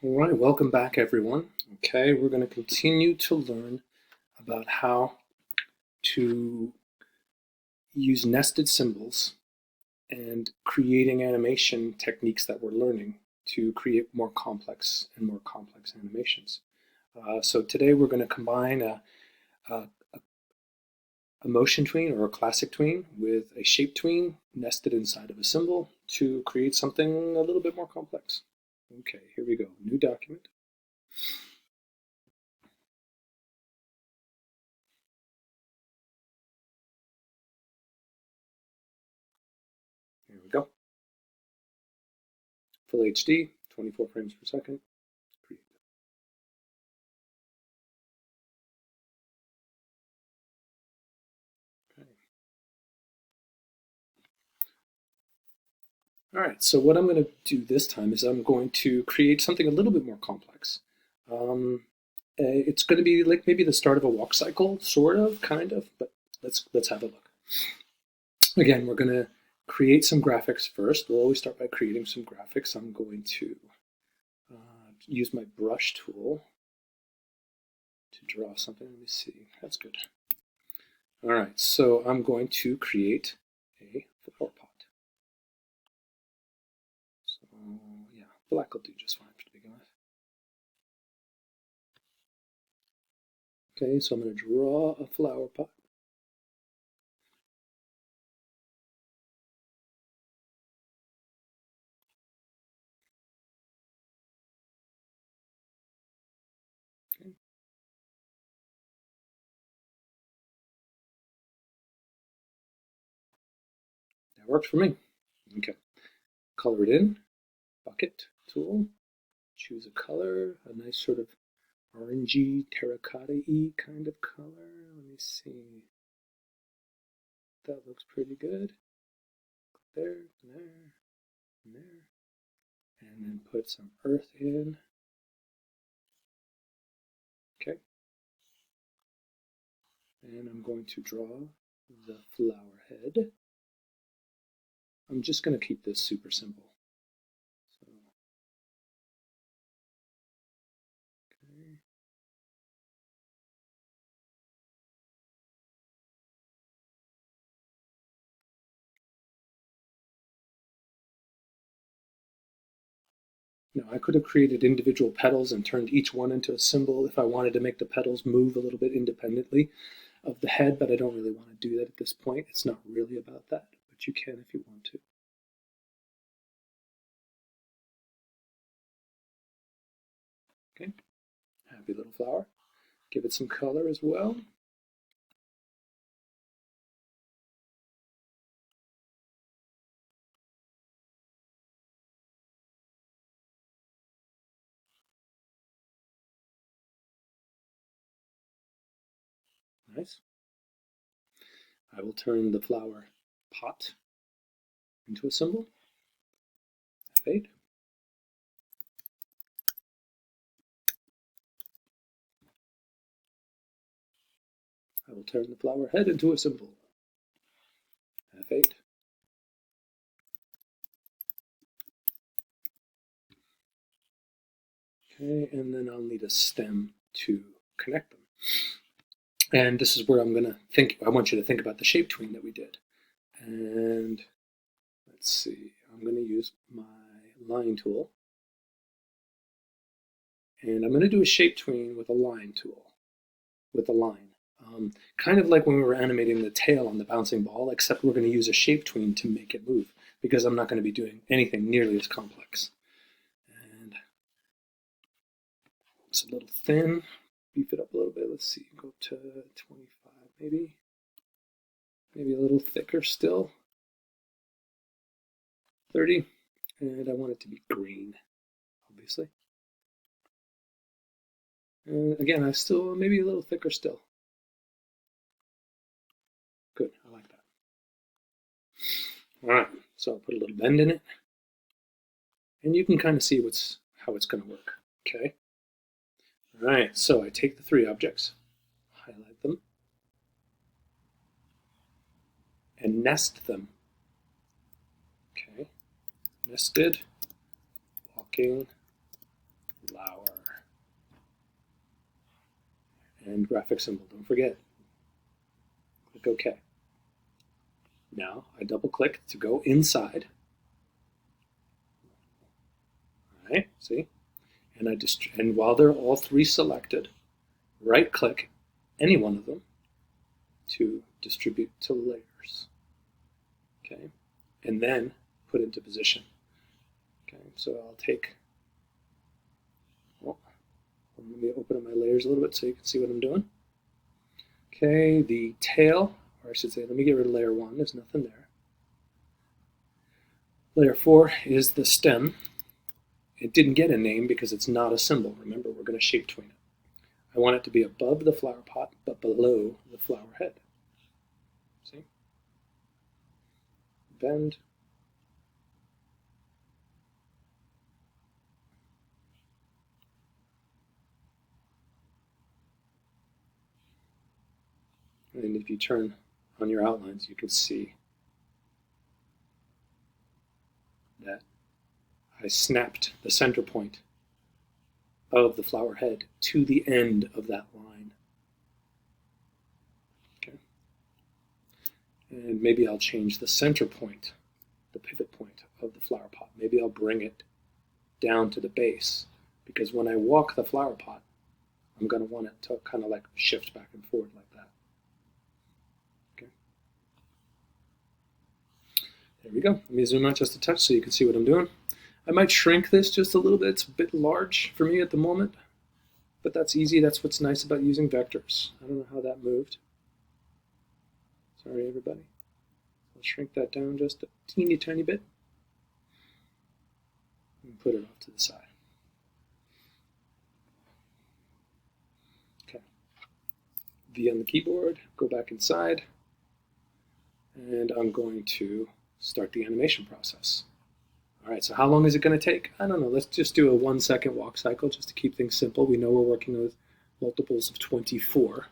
All right, welcome back, everyone. Okay, we're going to continue to learn about how to use nested symbols and creating animation techniques that we're learning to create more complex animations. So today we're going to combine a motion tween or a classic tween with a shape tween nested inside of a symbol to create something a little bit more complex. Okay, here we go. New document. Here we go. Full HD, 24 frames per second. Create. Okay. All right, so what I'm going to do this time is I'm going to create something a little bit more complex. It's going to be like maybe the start of a walk cycle, sort of, kind of, but let's have a look. Again, we're going to create some graphics first. We'll always start by creating some graphics. I'm going to use my brush tool to draw something. Let me see. That's good. All right, so I'm going to create a flower pot. So yeah, black will do just fine to begin with. Okay, so I'm going to draw a flower pot. Okay. That works for me. Okay, color it in, bucket tool, choose a color, a nice sort of orangey, terracotta-y kind of color. Let me see. That looks pretty good. There, there, and there. And then put some earth in. Okay. And I'm going to draw the flower head. I'm just going to keep this super simple. So, okay. Now, I could have created individual petals and turned each one into a symbol if I wanted to make the petals move a little bit independently of the head, but I don't really want to do that at this point. It's not really about that, but you can if you want to. Okay, happy little flower. Give it some color as well. Nice. I will turn the flower pot into a symbol. F8. I will turn the flower head into a symbol. F8. Okay, and then I'll need a stem to connect them. And this is where I'm going to think, I want you to think about the shape tween that we did. And let's see, I'm going to use my line tool. And I'm going to do a shape tween with a line tool, with a line. Kind of like when we were animating the tail on the bouncing ball, except we're going to use a shape tween to make it move, because I'm not going to be doing anything nearly as complex. And it's a little thin. Beef it up a little bit. Let's see, go to 25 maybe. Maybe a little thicker still. 30. And I want it to be green, obviously. And again, I still, maybe a little thicker still. Good, I like that. All right, so I'll put a little bend in it. And you can kind of see how it's going to work, okay? All right, so I take the three objects, highlight them, and nest them. Okay, nested, walking, and graphic symbol, don't forget. Click OK. Now I double click to go inside. All right, see? And while they're all three selected, right click any one of them to distribute to layers. Okay, and then put into position. Okay, so I'll take, well, let me open up my layers a little bit so you can see what I'm doing. Okay, the tail, or I should say, let me get rid of layer 1, there's nothing there. Layer 4 is the stem. It didn't get a name because it's not a symbol. Remember, we're going to shape tween it. I want it to be above the flower pot, but below the flower head. See? Bend. And if you turn on your outlines, you can see that I snapped the center point of the flower head to the end of that line. Okay. And maybe I'll change the center point, the pivot point of the flower pot. Maybe I'll bring it down to the base, because when I walk the flower pot, I'm going to want it to kind of like shift back and forward like that. Okay. There we go. Let me zoom out just a touch so you can see what I'm doing. I might shrink this just a little bit. It's a bit large for me at the moment, but that's easy. That's what's nice about using vectors. I don't know how that moved. Sorry, everybody. I'll shrink that down just a teeny tiny bit and put it off to the side. Okay. V on the keyboard, go back inside, and I'm going to start the animation process. All right, so how long is it going to take? I don't know. Let's just do a 1 second walk cycle just to keep things simple. We know we're working with multiples of 24.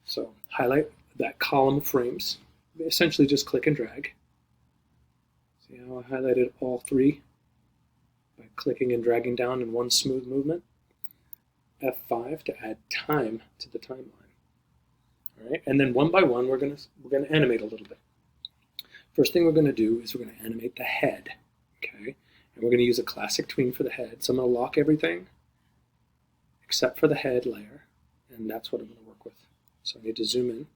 So highlight that column of frames. Essentially just click and drag. See how I highlighted all three by clicking and dragging down in one smooth movement? F5 to add time to the timeline. All right, and then one by one, we're going to animate a little bit. First thing we're going to do is we're going to animate the head. Okay, and we're going to use a classic tween for the head. So I'm going to lock everything except for the head layer, and that's what I'm going to work with. So I need to zoom in.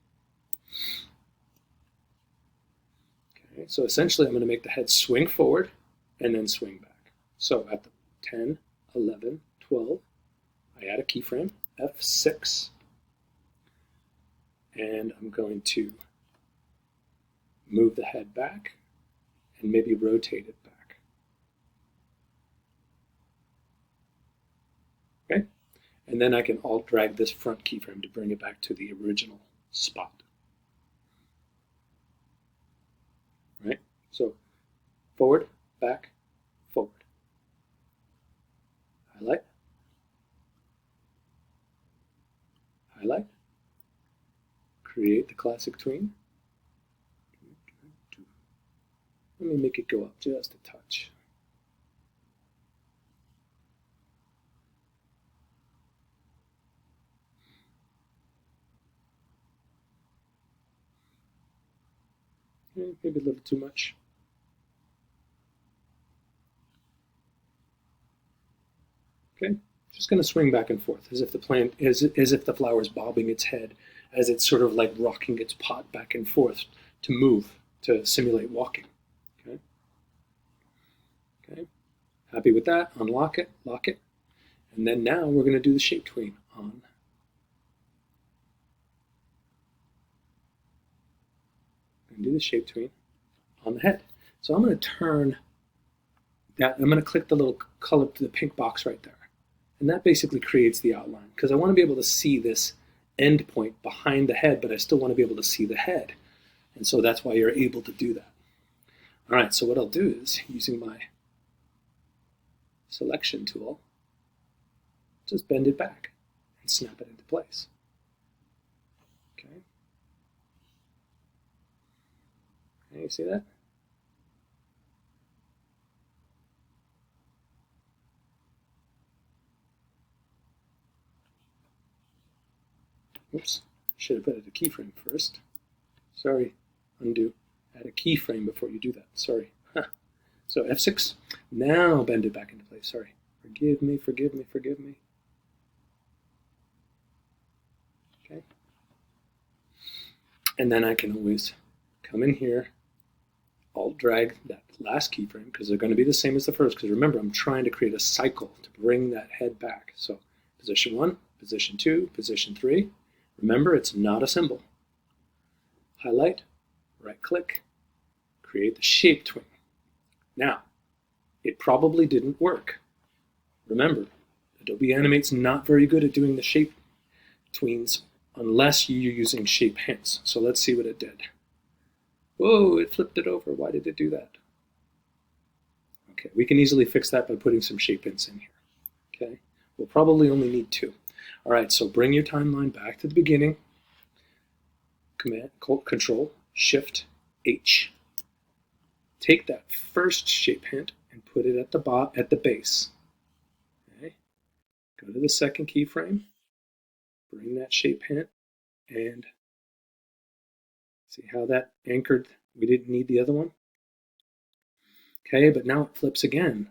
Okay, so essentially I'm going to make the head swing forward and then swing back. So at the 10, 11, 12, I add a keyframe, F6, and I'm going to move the head back and maybe rotate it back. Okay, and then I can alt drag this front keyframe to bring it back to the original spot. Right, so forward, back, forward. Highlight, highlight, create the classic tween. Let me make it go up just a touch. Maybe a little too much. Okay, just going to swing back and forth as if the plant as if the flower is bobbing its head, as it's sort of like rocking its pot back and forth to move, to simulate walking. Okay. Okay. Happy with that? Unlock it, lock it, and then now we're going to do the shape tween on. And do the shape tween on the head. So I'm going to turn that, I'm going to click the little color to the pink box right there. And that basically creates the outline, because I want to be able to see this end point behind the head, but I still want to be able to see the head. And so that's why you're able to do that. All right, so what I'll do is, using my selection tool, just bend it back and snap it into place. Okay. Okay, you see that? Oops, should have added a keyframe first. Sorry, undo. Add a keyframe before you do that. Sorry. Huh. So F6. Now bend it back into place. Sorry. Forgive me, forgive me, forgive me. Okay. And then I can always come in here, Alt drag that last keyframe because they're going to be the same as the first. Because remember, I'm trying to create a cycle to bring that head back. So position 1, position 2, position 3. Remember, it's not a symbol. Highlight, right click, create the shape tween. Now, it probably didn't work. Remember, Adobe Animate's not very good at doing the shape tweens unless you're using shape hints. So let's see what it did. Whoa, it flipped it over. Why did it do that? Okay, we can easily fix that by putting some shape hints in here. Okay, we'll probably only need 2. All right, so bring your timeline back to the beginning. Control, Shift, H. Take that first shape hint and put it at the base. Okay. Go to the second keyframe, bring that shape hint, and see how that anchored. We didn't need the other one. Okay, but now it flips again.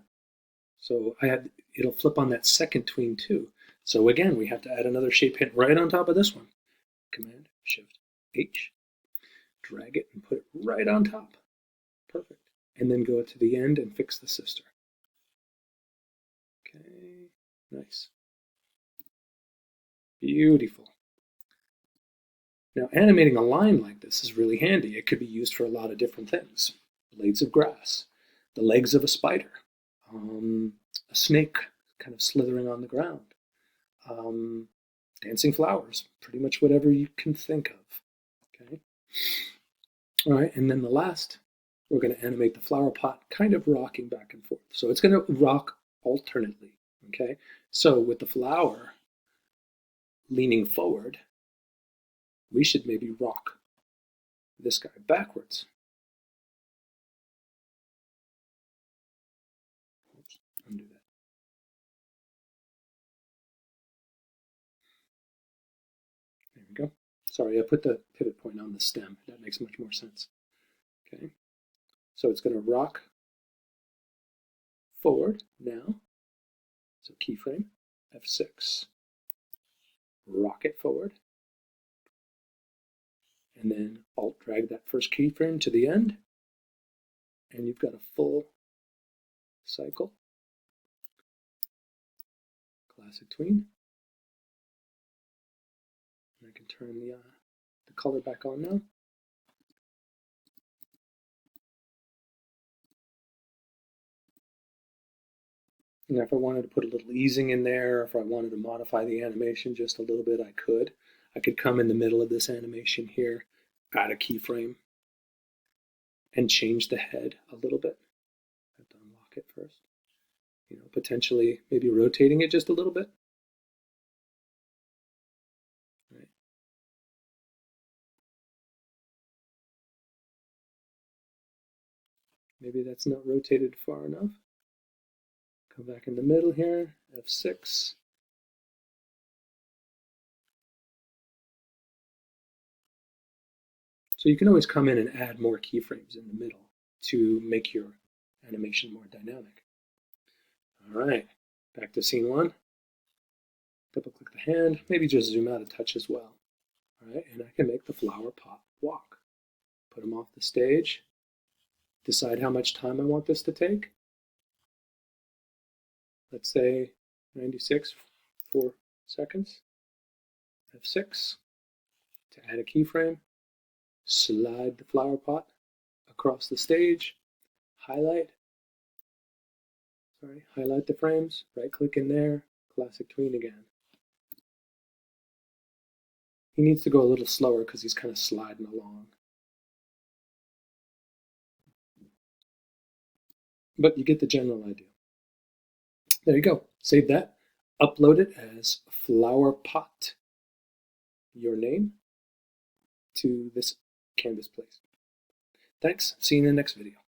So it'll flip on that second tween too. So again, we have to add another shape hint right on top of this one. Command, Shift, H. Drag it and put it right on top. Perfect. And then go to the end and fix the sister. Okay, nice. Beautiful. Now, animating a line like this is really handy. It could be used for a lot of different things. Blades of grass, the legs of a spider, a snake kind of slithering on the ground, dancing flowers, pretty much whatever you can think of. Okay. All right, and then the last, we're going to animate the flower pot kind of rocking back and forth. So it's going to rock alternately. Okay. So with the flower leaning forward, we should maybe rock this guy backwards. Oops, undo that. There we go. Sorry, I put the pivot point on the stem. That makes much more sense. Okay, so it's going to rock forward now. So keyframe, F6, rock it forward. And then Alt drag that first keyframe to the end, and you've got a full cycle. Classic tween. And I can turn the color back on now. And if I wanted to put a little easing in there, or if I wanted to modify the animation just a little bit, I could. I could come in the middle of this animation here, add a keyframe, and change the head a little bit. I have to unlock it first. You know, potentially maybe rotating it just a little bit. Right. Maybe that's not rotated far enough. Come back in the middle here, F6. So you can always come in and add more keyframes in the middle to make your animation more dynamic. All right, back to scene 1. Double click the hand, maybe just zoom out a touch as well. All right, and I can make the flower pot walk. Put them off the stage. Decide how much time I want this to take. Let's say 96 4 seconds. F6 to add a keyframe. Slide the flower pot across the stage. Highlight the frames. Right click in there. Classic tween again. He needs to go a little slower because he's kind of sliding along. But you get the general idea. There you go. Save that. Upload it as flower pot, your name, to this canvas place. Thanks. See you in the next video.